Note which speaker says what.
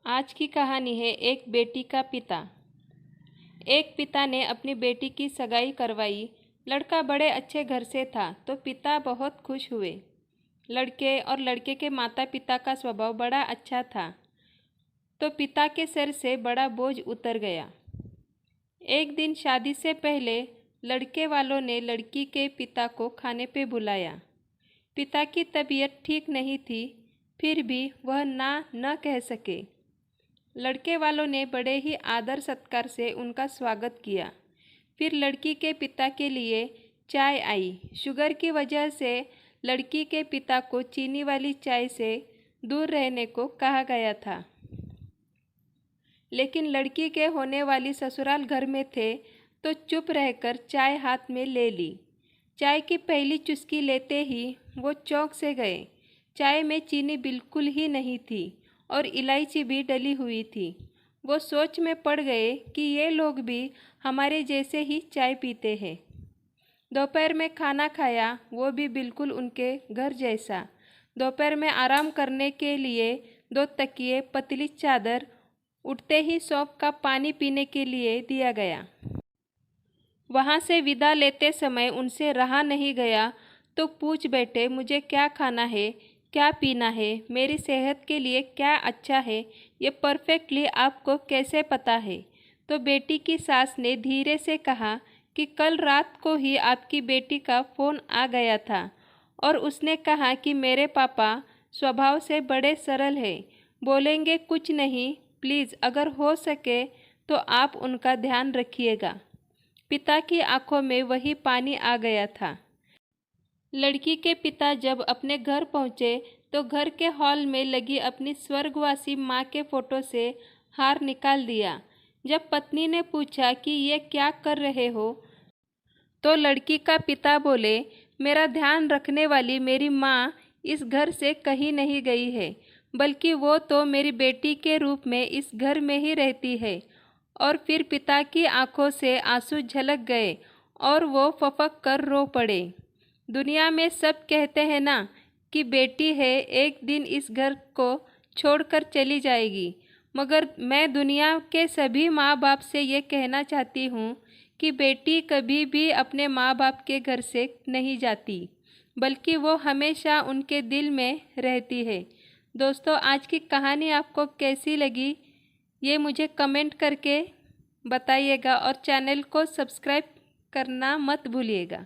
Speaker 1: आज की कहानी है एक बेटी का पिता। एक पिता ने अपनी बेटी की सगाई करवाई। लड़का बड़े अच्छे घर से था तो पिता बहुत खुश हुए। लड़के और लड़के के माता पिता का स्वभाव बड़ा अच्छा था तो पिता के सिर से बड़ा बोझ उतर गया। एक दिन शादी से पहले लड़के वालों ने लड़की के पिता को खाने पे बुलाया। पिता की तबीयत ठीक नहीं थी, फिर भी वह ना न कह सके। लड़के वालों ने बड़े ही आदर सत्कार से उनका स्वागत किया। फिर लड़की के पिता के लिए चाय आई। शुगर की वजह से लड़की के पिता को चीनी वाली चाय से दूर रहने को कहा गया था, लेकिन लड़की के होने वाली ससुराल घर में थे तो चुप रहकर चाय हाथ में ले ली। चाय की पहली चुस्की लेते ही वो चौंक से गए। चाय में चीनी बिल्कुल ही नहीं थी और इलायची भी डली हुई थी। वो सोच में पड़ गए कि ये लोग भी हमारे जैसे ही चाय पीते हैं। दोपहर में खाना खाया, वो भी बिल्कुल उनके घर जैसा। दोपहर में आराम करने के लिए 2 तकिए, पतली चादर, उठते ही सौंफ का पानी पीने के लिए दिया गया। वहाँ से विदा लेते समय उनसे रहा नहीं गया तो पूछ बैठे, मुझे क्या खाना है, क्या पीना है, मेरी सेहत के लिए क्या अच्छा है, ये परफेक्टली आपको कैसे पता है। तो बेटी की सास ने धीरे से कहा कि कल रात को ही आपकी बेटी का फ़ोन आ गया था और उसने कहा कि मेरे पापा स्वभाव से बड़े सरल हैं, बोलेंगे कुछ नहीं, प्लीज़ अगर हो सके तो आप उनका ध्यान रखिएगा। पिता की आंखों में वही पानी आ गया था। लड़की के पिता जब अपने घर पहुंचे तो घर के हॉल में लगी अपनी स्वर्गवासी माँ के फोटो से हार निकाल दिया। जब पत्नी ने पूछा कि ये क्या कर रहे हो तो लड़की का पिता बोले, मेरा ध्यान रखने वाली मेरी माँ इस घर से कहीं नहीं गई है, बल्कि वो तो मेरी बेटी के रूप में इस घर में ही रहती है। और फिर पिता की आंखों से आंसू झलक गए और वो फपक कर रो पड़े। दुनिया में सब कहते हैं ना कि बेटी है एक दिन इस घर को छोड़कर चली जाएगी, मगर मैं दुनिया के सभी माँ बाप से ये कहना चाहती हूँ कि बेटी कभी भी अपने माँ बाप के घर से नहीं जाती, बल्कि वो हमेशा उनके दिल में रहती है। दोस्तों, आज की कहानी आपको कैसी लगी ये मुझे कमेंट करके बताइएगा और चैनल को सब्सक्राइब करना मत भूलिएगा।